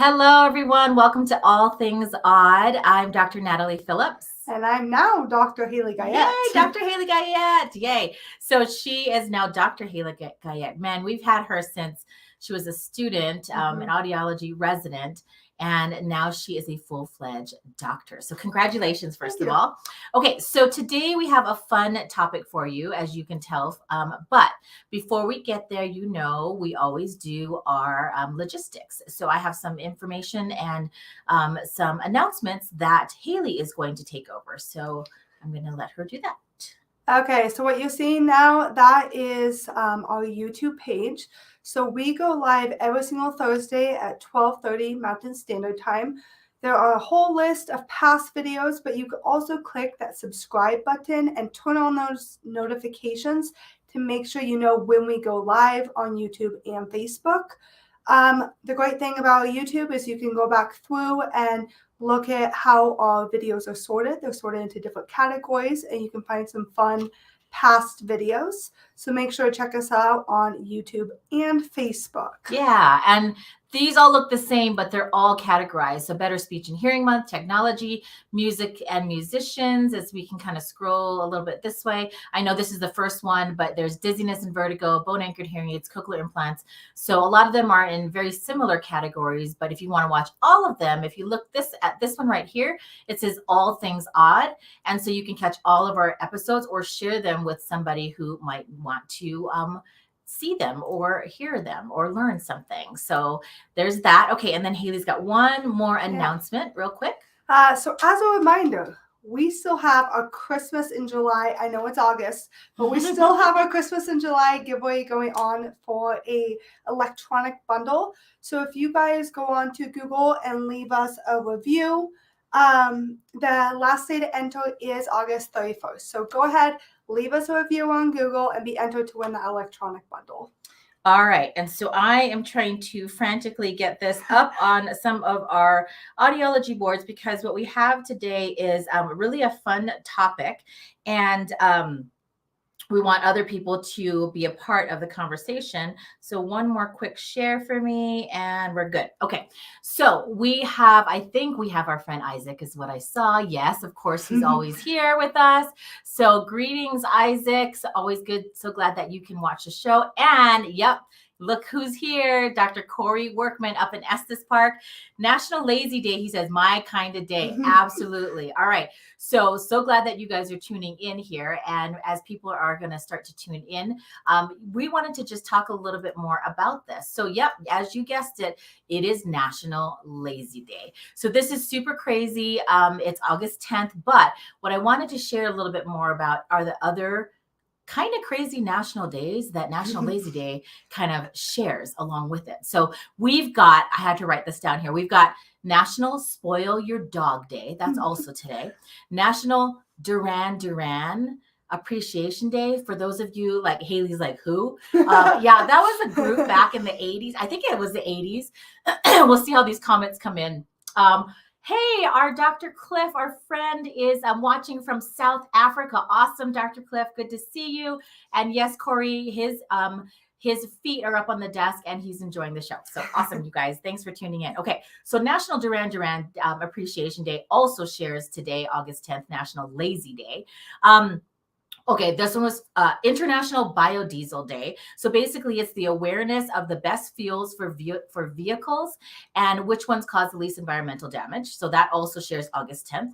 Hello, everyone. Welcome to All Things Odd. I'm Dr. Natalie Phillips. And I'm now Dr. Haley Guyette. Yay, Dr. Haley Guyette. Yay. So she is now Dr. Haley Guyette. Man, we've had her since she was a student, an audiology resident, and now she is a full-fledged doctor. So congratulations, first of all. Okay, so today we have a fun topic for you, as you can tell. But before we get there, we always do our logistics. So I have some information and some announcements that Haley is going to take over. So I'm going to let her do that. Okay, so what you're seeing now, that is our YouTube page. So we go live every single Thursday at 12:30 Mountain Standard Time. There are a whole list of past videos, but you can also click that subscribe button and turn on those notifications to make sure you know when we go live on YouTube and Facebook. The great thing about YouTube is you can go back through and look at how our videos are sorted. They're sorted into different categories, and you can find some fun past videos. So make sure to check us out on YouTube and Facebook. Yeah, and these all look the same, but they're all categorized. So Better Speech and Hearing Month, technology, music and musicians, as we can kind of scroll a little bit this way. I know this is the first one, but there's dizziness and vertigo, bone-anchored hearing aids, cochlear implants. So a lot of them are in very similar categories, but if you want to watch all of them, if you look at this one right here, it says All Things Odd. And so you can catch all of our episodes or share them with somebody who might want to see them or hear them or learn something. So there's that. Okay, and then Haley's got one more announcement real quick. So as a reminder, we still have our Christmas in July. I know it's August, but we still have our Christmas in July giveaway going on for a electronic bundle. So if you guys go on to Google and leave us a review, the last day to enter is August 31st. So go ahead, leave us a review on Google and be entered to win the electronic bundle. All right. And so I am trying to frantically get this up on some of our audiology boards because what we have today is really a fun topic. And we want other people to be a part of the conversation. So one more quick share for me and we're good. Okay. So I think we have our friend Isaac is what I saw. Yes, of course, he's always here with us. So greetings, Isaac. So always good. So glad that you can watch the show. And yep, look who's here. Dr. Corey Workman up in Estes Park. National Lazy Day. He says, my kind of day. Absolutely. All right. So glad that you guys are tuning in here. And as people are going to start to tune in, we wanted to just talk a little bit more about this. So yep, as you guessed it, it is National Lazy Day. So this is super crazy. It's August 10th. But what I wanted to share a little bit more about are the other kind of crazy national days that National Lazy Day kind of shares along with it. So I had to write this down here. We've got National Spoil Your Dog Day. That's also today. National Duran Appreciation Day. For those of you like Haley's like, who? Yeah, that was a group back in the 80s. I think it was the 80s. We'll see how these comments come in. Hey, our Dr. Cliff, our friend, is watching from South Africa. Awesome, Dr. Cliff. Good to see you. And yes, Corey, his feet are up on the desk and he's enjoying the show. So awesome, you guys. Thanks for tuning in. Okay, so National Duran Appreciation Day also shares today, August 10th, National Lazy Day. Okay, this one was International Biodiesel Day. So basically, it's the awareness of the best fuels for vehicles and which ones cause the least environmental damage. So that also shares August 10th.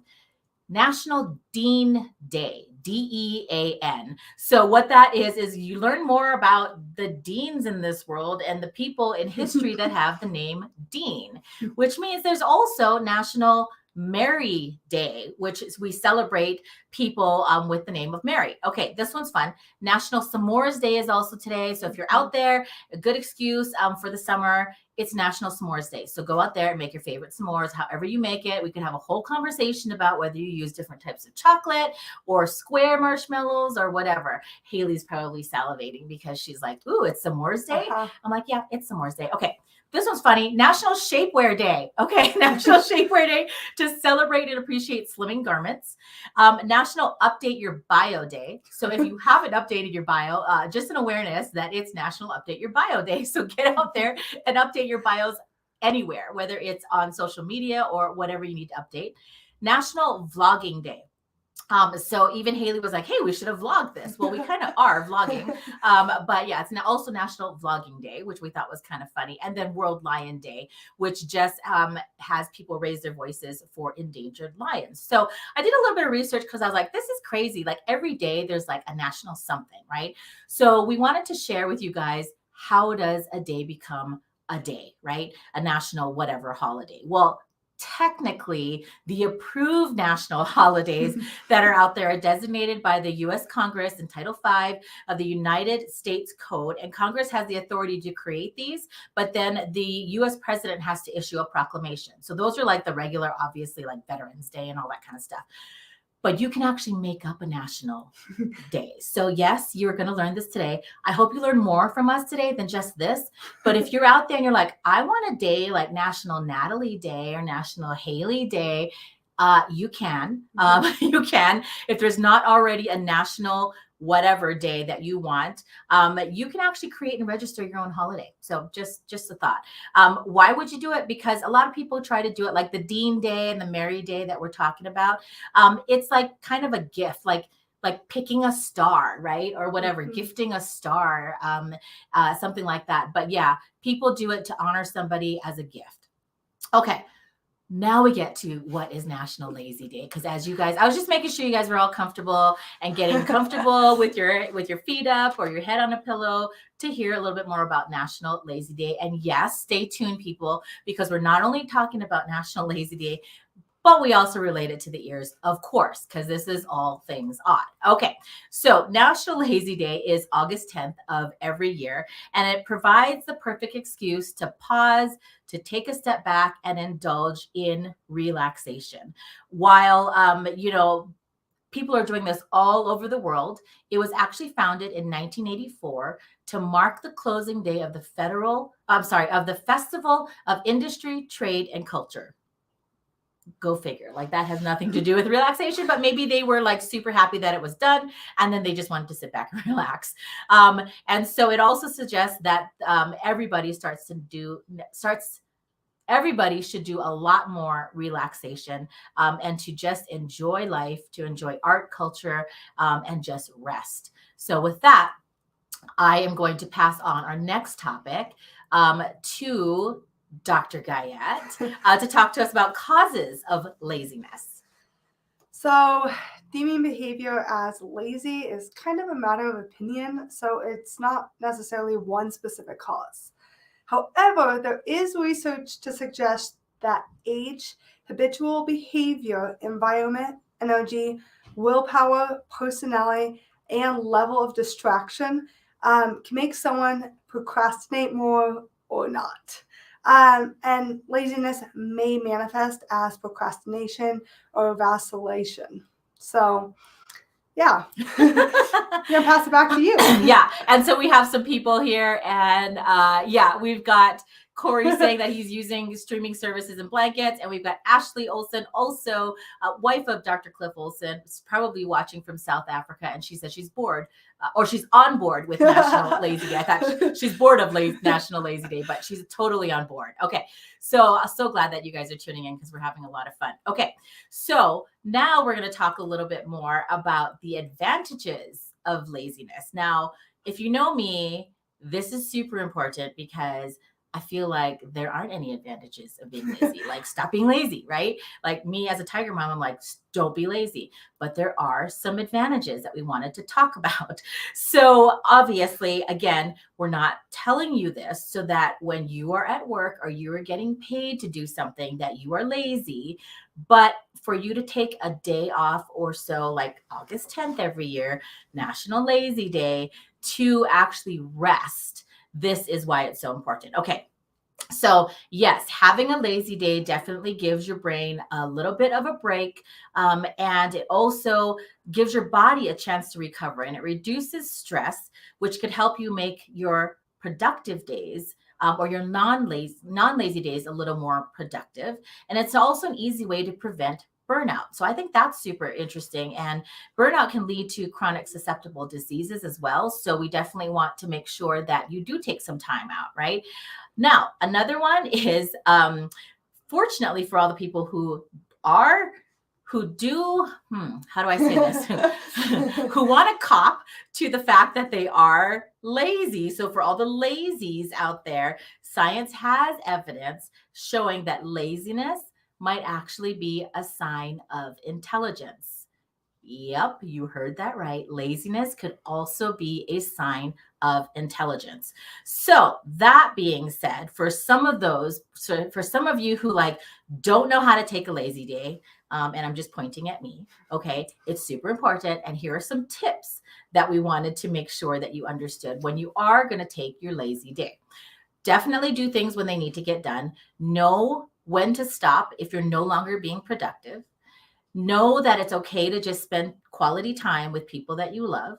National Dean Day, DEAN. So what that is you learn more about the deans in this world and the people in history that have the name Dean, which means there's also National Mary Day, which is we celebrate people with the name of Mary. Okay, this one's fun. National S'mores Day is also today. So if you're out there, a good excuse for the summer, it's National S'mores Day. So go out there and make your favorite s'mores, however you make it. We can have a whole conversation about whether you use different types of chocolate or square marshmallows or whatever. Haley's probably salivating because she's like, ooh, it's S'mores Day. I'm like, yeah, it's S'mores Day. Okay. This one's funny. National Shapewear Day. Okay, National Shapewear Day to celebrate and appreciate slimming garments. National Update Your Bio Day. So if you haven't updated your bio, just an awareness that it's National Update Your Bio Day. So get out there and update your bios anywhere, whether it's on social media or whatever you need to update. National Vlogging Day. So even Haley was like, hey, we should have vlogged this. Well, we kind of are vlogging. But yeah, it's now also National Vlogging Day, which we thought was kind of funny. And then World Lion Day, which just has people raise their voices for endangered lions. So I did a little bit of research because I was like, this is crazy. Like every day there's like a national something, right? So we wanted to share with you guys, how does a day become a day, right? A national whatever holiday. Well, technically the approved national holidays that are out there are designated by the US Congress in Title V of the United States Code. And Congress has the authority to create these, but then the US president has to issue a proclamation. So those are like the regular, obviously, like Veterans Day and all that kind of stuff. But you can actually make up a national day. So yes, you're going to learn this today. I hope you learn more from us today than just this. But if you're out there and you're like, I want a day like National Natalie Day or National Haley Day, you can. You can. If there's not already a national whatever day that you want, you can actually create and register your own holiday. So just a thought. Why would you do it? Because a lot of people try to do it like the Dean Day and the Mary Day that we're talking about. It's like kind of a gift, like picking a star, right? Or whatever, gifting a star, something like that. But yeah, people do it to honor somebody as a gift. Okay. Now we get to what is National Lazy Day. Because as you guys, I was just making sure you guys were all comfortable and getting comfortable with your feet up or your head on a pillow to hear a little bit more about National Lazy Day. And yes, stay tuned, people, because we're not only talking about National Lazy Day, but we also relate it to the ears, of course, because this is all things odd. Okay, so National Lazy Day is August 10th of every year, and it provides the perfect excuse to pause, to take a step back and indulge in relaxation. While, people are doing this all over the world, it was actually founded in 1984 to mark the closing day of the Festival of Industry, Trade, and Culture. Go figure. Like that has nothing to do with relaxation, but maybe they were like super happy that it was done and then they just wanted to sit back and relax. And so it also suggests that everybody should do a lot more relaxation and to just enjoy life, to enjoy art, culture, and just rest. So with that, I am going to pass on our next topic to Dr. Guyette to talk to us about causes of laziness. So deeming behavior as lazy is kind of a matter of opinion, so it's not necessarily one specific cause. However, there is research to suggest that age, habitual behavior, environment, energy, willpower, personality, and level of distraction can make someone procrastinate more or not. And laziness may manifest as procrastination or vacillation. So, yeah, I'm gonna pass it back to you. Yeah, and so we have some people here, and we've got Corey saying that he's using streaming services and blankets, and we've got Ashley Olsen, also wife of Dr. Cliff Olsen, probably watching from South Africa, and she said she's bored, or she's on board with National Lazy Day. I thought she's bored of National Lazy Day, but she's totally on board. Okay, so I'm so glad that you guys are tuning in because we're having a lot of fun. Okay, so now we're going to talk a little bit more about the advantages of laziness. Now, if you know me, this is super important because I feel like there aren't any advantages of being lazy. Like, stop being lazy, right? Like me as a tiger mom, I'm like, don't be lazy. But there are some advantages that we wanted to talk about. So obviously, again, we're not telling you this so that when you are at work or you are getting paid to do something that you are lazy, but for you to take a day off or so, like August 10th every year, National Lazy Day, to actually rest. This is why it's so important. Okay. So yes, having a lazy day definitely gives your brain a little bit of a break. And it also gives your body a chance to recover, and it reduces stress, which could help you make your productive days or your non-lazy days a little more productive. And it's also an easy way to prevent burnout. So I think that's super interesting. And burnout can lead to chronic susceptible diseases as well. So we definitely want to make sure that you do take some time out, right? Now, another one is fortunately for all the people who are how do I say this? Who want to cop to the fact that they are lazy. So for all the lazies out there, science has evidence showing that laziness might actually be a sign of intelligence. Yep, you heard that right. Laziness could also be a sign of intelligence. So, that being said, for some of you who like don't know how to take a lazy day, and I'm just pointing at me, okay, it's super important. And here are some tips that we wanted to make sure that you understood when you are going to take your lazy day. Definitely do things when they need to get done. Know when to stop if you're no longer being productive. Know that it's okay to just spend quality time with people that you love.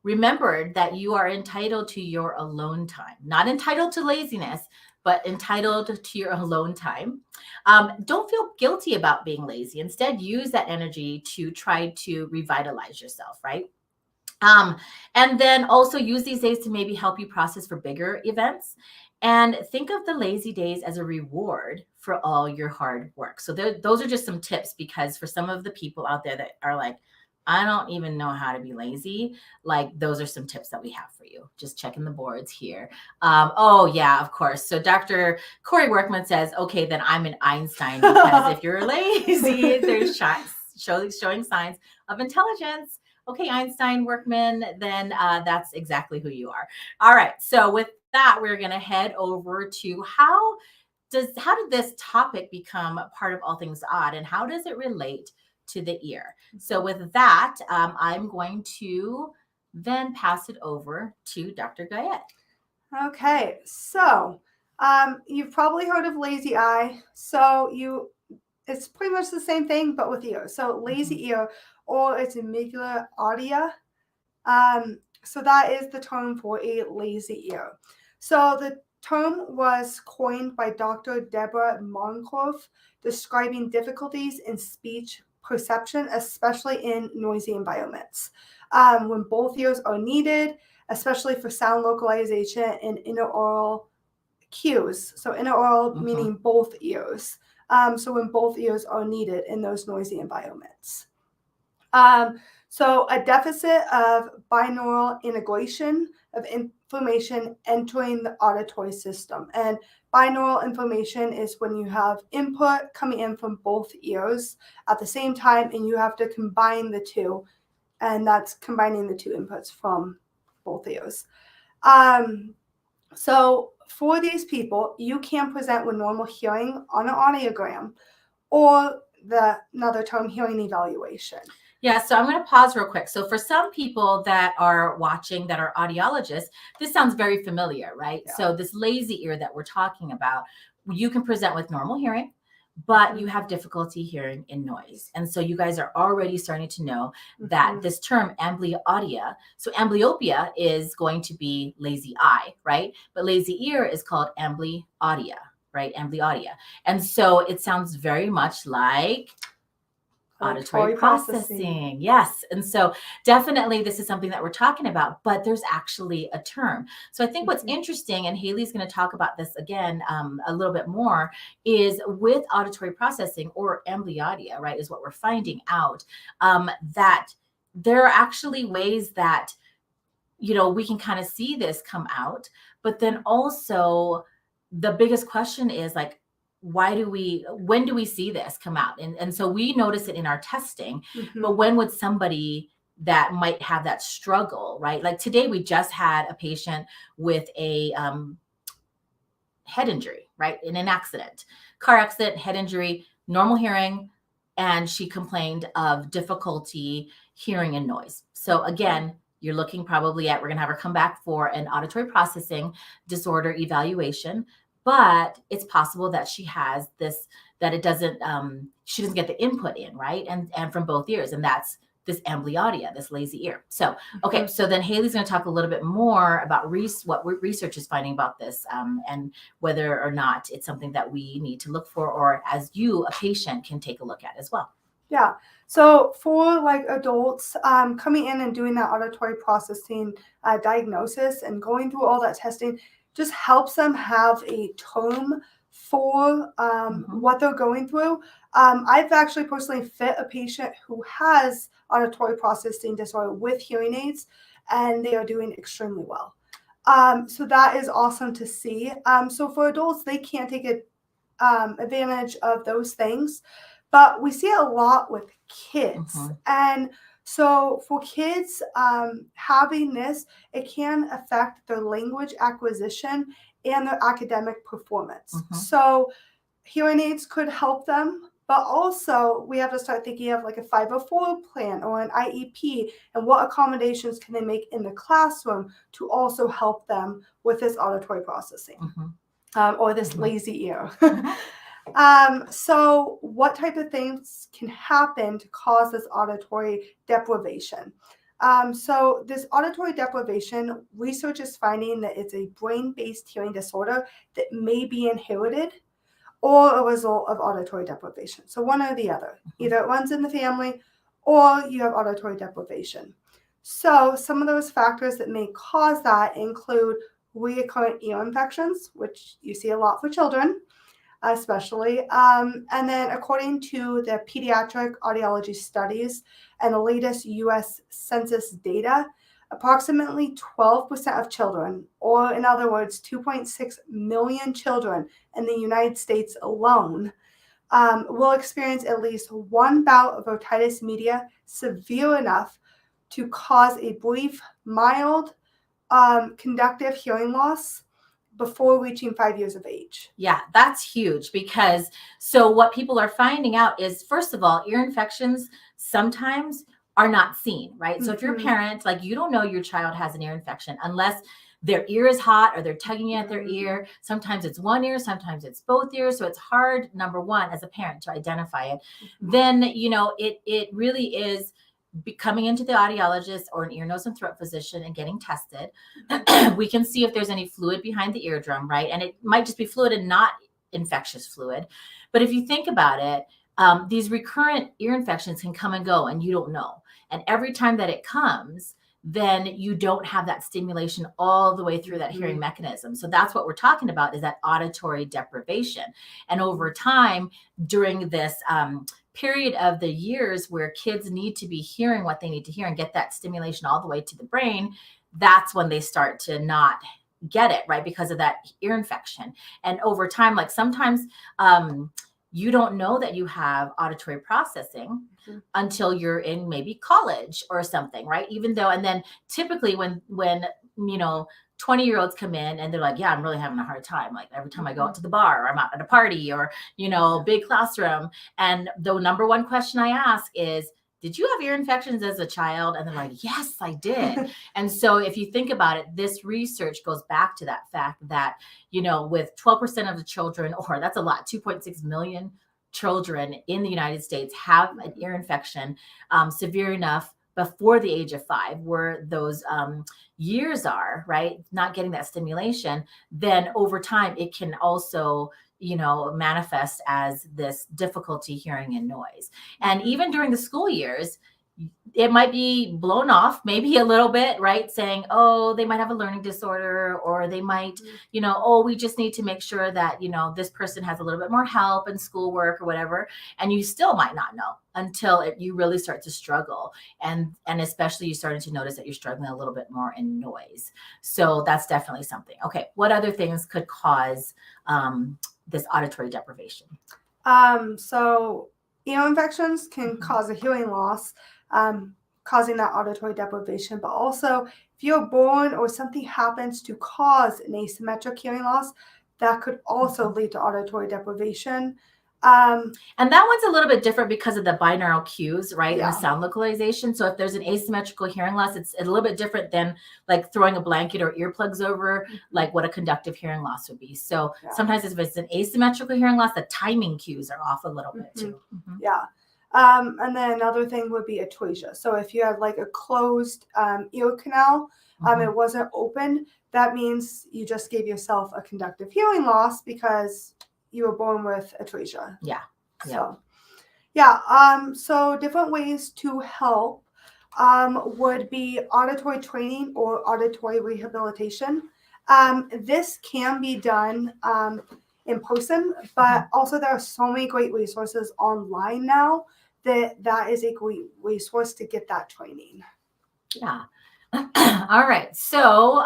Remember that you are entitled to your alone time, not entitled to laziness, but entitled to your alone time. Don't feel guilty about being lazy. Instead, use that energy to try to revitalize yourself, right? Um, and then also use these days to maybe help you process for bigger events. And think of the lazy days as a reward for all your hard work. So those are just some tips, because for some of the people out there that are like, I don't even know how to be lazy, like those are some tips that we have for you. Just checking the boards here. Oh yeah, of course. So Dr. Corey Workman says, okay, then I'm an Einstein, because if you're lazy, there's showing signs of intelligence. Okay, Einstein, Workman, then that's exactly who you are. All right. So with that, we're going to head over to how did this topic become part of All Things Odd, and how does it relate to the ear? So with that, I'm going to then pass it over to Dr. Guyette. Okay, so you've probably heard of lazy eye. It's pretty much the same thing, but with ears. So lazy ear, or it's amblyaudia. So that is the term for a lazy ear. So the term was coined by Dr. Deborah Moncrief, describing difficulties in speech perception, especially in noisy environments. When both ears are needed, especially for sound localization and intraoral cues. So intraoral meaning both ears. So when both ears are needed in those noisy environments. So a deficit of binaural integration of information entering the auditory system. And binaural information is when you have input coming in from both ears at the same time, and you have to combine the two. And that's combining the two inputs from both ears. So for these people, you can present with normal hearing on an audiogram, or another term, hearing evaluation. Yeah, so I'm going to pause real quick. So for some people that are watching that are audiologists, this sounds very familiar, right? Yeah. So this lazy ear that we're talking about, you can present with normal hearing, but you have difficulty hearing in noise. And so you guys are already starting to know that this term amblyaudia, so amblyopia is going to be lazy eye, right? But lazy ear is called amblyaudia, right? Amblyaudia. And so it sounds very much like auditory processing. Yes. And so definitely this is something that we're talking about, but there's actually a term. So I think what's interesting, and Haley's going to talk about this again a little bit more, is with auditory processing, or amblyaudia, right, is what we're finding out, that there are actually ways that, we can kind of see this come out. But then also the biggest question is like, when do we see this come out? And so we notice it in our testing, but when would somebody that might have that struggle, right? Like today, we just had a patient with a head injury, right? In an accident, car accident, head injury, normal hearing, and she complained of difficulty hearing and noise. So again, you're looking probably at, we're going to have her come back for an auditory processing disorder evaluation. But it's possible that she has this, that it doesn't, she doesn't get the input in, right? And from both ears. And that's this amblyaudia, this lazy ear. So, okay. So then Haley's going to talk a little bit more about what research is finding about this, and whether or not it's something that we need to look for, or as you, a patient, can take a look at as well. Yeah. So for like adults, coming in and doing that auditory processing diagnosis and going through all that testing just helps them have a term for what they're going through. I've actually personally fit a patient who has auditory processing disorder with hearing aids, and they are doing extremely well. So that is awesome to see. So for adults, they can't take advantage of those things, but we see it a lot with kids. And so for kids, having this, it can affect their language acquisition and their academic performance. So hearing aids could help them, but also we have to start thinking of like a 504 plan or an IEP and what accommodations can they make in the classroom to also help them with this auditory processing. Or this lazy ear. So what type of things can happen to cause this auditory deprivation? So this auditory deprivation, research is finding that it's a brain-based hearing disorder that may be inherited or a result of auditory deprivation. So one or the other. Either it runs in the family or you have auditory deprivation. So some of those factors that may cause that include recurrent ear infections, which you see a lot for children, especially. And then according to the pediatric audiology studies and the latest US Census data, approximately 12% of children, or in other words, 2.6 million children in the United States alone, will experience at least one bout of otitis media severe enough to cause a brief, mild, conductive hearing loss before reaching 5 years of age. Yeah, that's huge because so what people are finding out is, first of all, ear infections sometimes are not seen, right? So if you're a parent, like you don't know your child has an ear infection unless their ear is hot or they're tugging at their ear. Sometimes it's one ear, sometimes it's both ears. So it's hard, number one, as a parent to identify it. Then, it really is coming into the audiologist or an ear, nose, and throat physician and getting tested. We can see if there's any fluid behind the eardrum, right? And it might just be fluid and not infectious fluid. But if you think about it, these recurrent ear infections can come and go and you don't know. And every time that it comes, then you don't have that stimulation all the way through that hearing mechanism. So that's what we're talking about, is that auditory deprivation. And over time, during this period of the years where kids need to be hearing what they need to hear and get that stimulation all the way to the brain, that's when they start to not get it, right? Because of that ear infection. And over time, like sometimes you don't know that you have auditory processing until you're in maybe college or something, right? Even though, and then typically when 20-year-olds come in and they're like, yeah, I'm really having a hard time. Like every time I go out to the bar or I'm out at a party or, big classroom. And the number one question I ask is, did you have ear infections as a child? And they're like, yes, I did. And so if you think about it, this research goes back to that fact that, with 12% of the children, or that's a lot, 2.6 million children in the United States have an ear infection severe enough before the age of 5, where those years are, right, not getting that stimulation, then over time it can also manifest as this difficulty hearing and noise. And even during the school years, it might be blown off maybe a little bit, right? Saying, oh, they might have a learning disorder, or they might, oh, we just need to make sure that, this person has a little bit more help in schoolwork or whatever. And you still might not know until you really start to struggle. And especially you started to notice that you're struggling a little bit more in noise. So that's definitely something. Okay. What other things could cause this auditory deprivation? So ear infections can cause a hearing loss, causing that auditory deprivation. But also, if you're born or something happens to cause an asymmetric hearing loss, that could also lead to auditory deprivation. And that one's a little bit different because of the binaural cues, right? Yeah. And the sound localization. So if there's an asymmetrical hearing loss, it's a little bit different than like throwing a blanket or earplugs over, like what a conductive hearing loss would be. So sometimes if it's an asymmetrical hearing loss, the timing cues are off a little bit too. Yeah. And then another thing would be atresia. So if you have like a closed ear canal, it wasn't open, that means you just gave yourself a conductive hearing loss because you were born with atresia. Yeah. So, Yeah, so different ways to help would be auditory training or auditory rehabilitation. This can be done in person, but also there are so many great resources online now that is a great resource to get that training. Yeah. All right. So,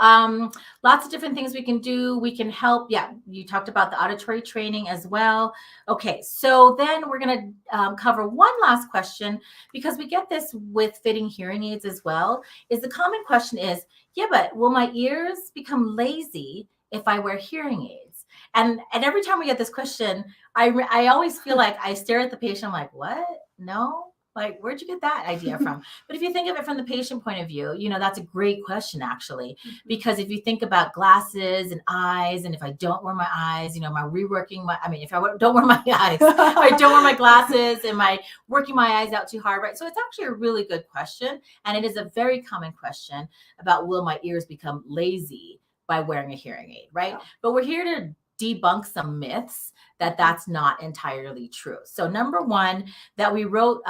lots of different things we can do. We can help. Yeah, you talked about the auditory training as well. Okay. So then we're going to cover one last question because we get this with fitting hearing aids as well. Is the common question is, yeah, but will my ears become lazy if I wear hearing aids? And every time we get this question, I always feel like I stare at the patient. I'm like, what? No. Like, where'd you get that idea from? But if you think of it from the patient point of view, that's a great question, actually, because if you think about glasses and eyes, and if I don't wear my eyes, am I reworking if I don't wear my eyes, if I don't wear my glasses, am I working my eyes out too hard, right? So it's actually a really good question. And it is a very common question about will my ears become lazy by wearing a hearing aid, right? Yeah. But we're here to debunk some myths that that's not entirely true. So number one that we wrote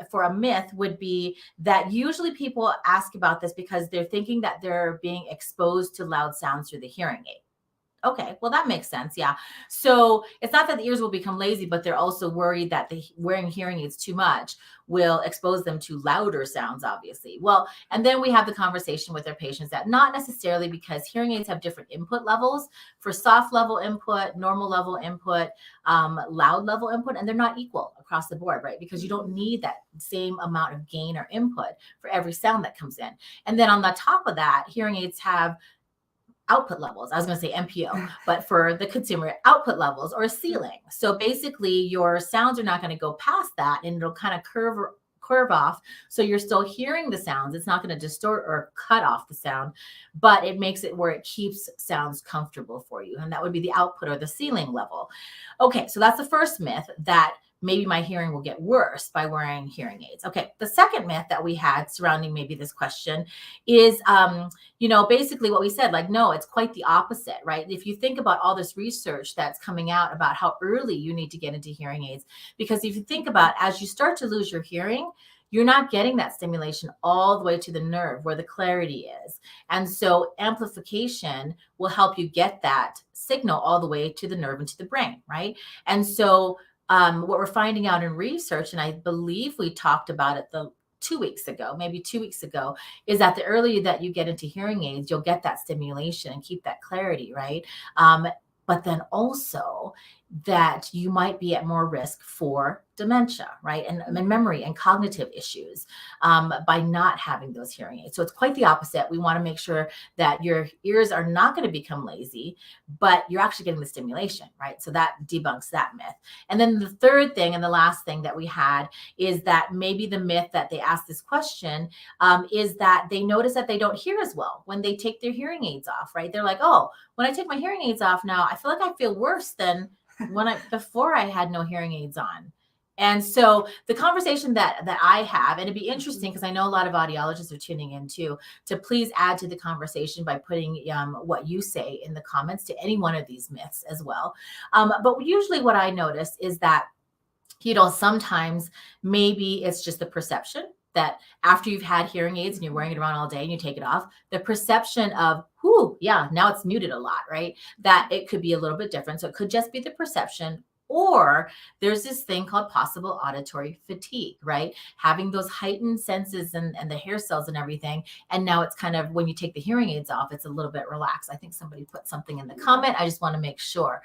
for a myth would be that usually people ask about this because they're thinking that they're being exposed to loud sounds through the hearing aid. Okay, well, that makes sense. Yeah. So it's not that the ears will become lazy, but they're also worried that wearing hearing aids too much will expose them to louder sounds, obviously. Well, and then we have the conversation with our patients that not necessarily, because hearing aids have different input levels for soft level input, normal level input, loud level input, and they're not equal across the board, right? Because you don't need that same amount of gain or input for every sound that comes in. And then on the top of that, hearing aids have output levels. I was going to say MPO, but for the consumer, output levels or ceiling. So basically your sounds are not going to go past that, and it'll kind of curve off. So you're still hearing the sounds. It's not going to distort or cut off the sound, but it makes it where it keeps sounds comfortable for you. And that would be the output or the ceiling level. Okay. So that's the first myth, that maybe my hearing will get worse by wearing hearing aids. Okay. The second myth that we had surrounding maybe this question is, basically what we said, like, no, it's quite the opposite, right? If you think about all this research that's coming out about how early you need to get into hearing aids, because if you think about as you start to lose your hearing, you're not getting that stimulation all the way to the nerve where the clarity is. And so amplification will help you get that signal all the way to the nerve and to the brain, right? And so what we're finding out in research, and I believe we talked about it maybe 2 weeks ago, is that the earlier that you get into hearing aids, you'll get that stimulation and keep that clarity, right? But then also that you might be at more risk for dementia, right? And memory and cognitive issues by not having those hearing aids. So it's quite the opposite. We want to make sure that your ears are not going to become lazy, but you're actually getting the stimulation, right? So that debunks that myth. And then the third thing and the last thing that we had is that maybe the myth that they asked this question is that they notice that they don't hear as well when they take their hearing aids off, right? They're like, oh, when I take my hearing aids off now, I feel like I feel worse than before I had no hearing aids on. And so the conversation that I have, and it'd be interesting because I know a lot of audiologists are tuning in too, to please add to the conversation by putting what you say in the comments to any one of these myths as well. But usually what I notice is that, sometimes maybe it's just the perception that after you've had hearing aids and you're wearing it around all day and you take it off, the perception of, yeah, now it's muted a lot, right? That it could be a little bit different. So it could just be the perception. Or there's this thing called possible auditory fatigue, right? Having those heightened senses and the hair cells and everything. And now it's kind of, when you take the hearing aids off, it's a little bit relaxed. I think somebody put something in the comment. I just want to make sure.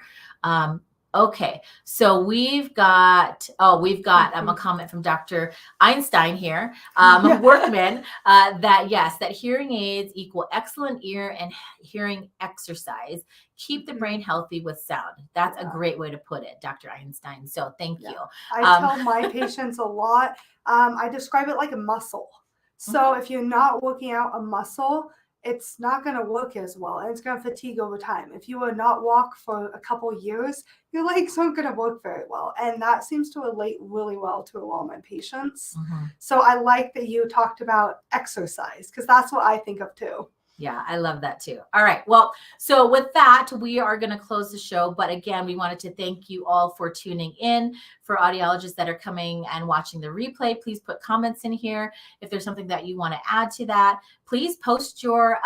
Okay, so we've got a comment from Dr. Einstein here, Workman, that hearing aids equal excellent ear and hearing exercise. Keep the brain healthy with sound. That's a great way to put it, Dr. Einstein. So thank you. I tell my patients a lot. I describe it like a muscle. So if you're not working out a muscle, it's not going to work as well, and it's going to fatigue over time. If you will not walk for a couple years, your legs aren't going to work very well, and that seems to relate really well to a lot of my patients. So I like that you talked about exercise, because that's what I think of too. Yeah, I love that too. All right. Well, so with that, we are going to close the show. But again, we wanted to thank you all for tuning in. For audiologists that are coming and watching the replay, please put comments in here. If there's something that you want to add to that, please post your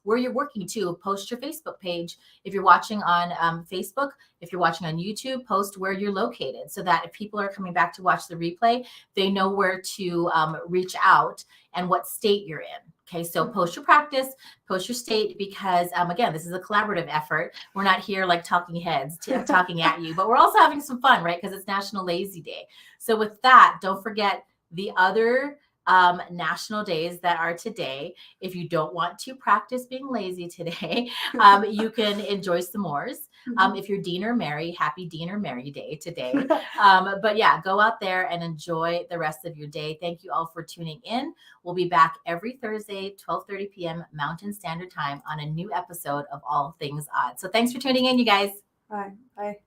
where you're working to. Post your Facebook page. If you're watching on Facebook, if you're watching on YouTube, post where you're located so that if people are coming back to watch the replay, they know where to reach out and what state you're in. Okay, so post your practice, post your state, because again, this is a collaborative effort. We're not here like talking heads talking at you, but we're also having some fun, right? Because it's National Lazy Day. So with that, don't forget the other national days that are today. If you don't want to practice being lazy today, you can enjoy s'mores. If you're Dean or Mary, happy Dean or Mary Day today. But yeah, go out there and enjoy the rest of your day. Thank you all for tuning in. We'll be back every Thursday, 12:30 p.m. Mountain Standard Time on a new episode of All Things Odd. So thanks for tuning in, you guys. Bye. Bye.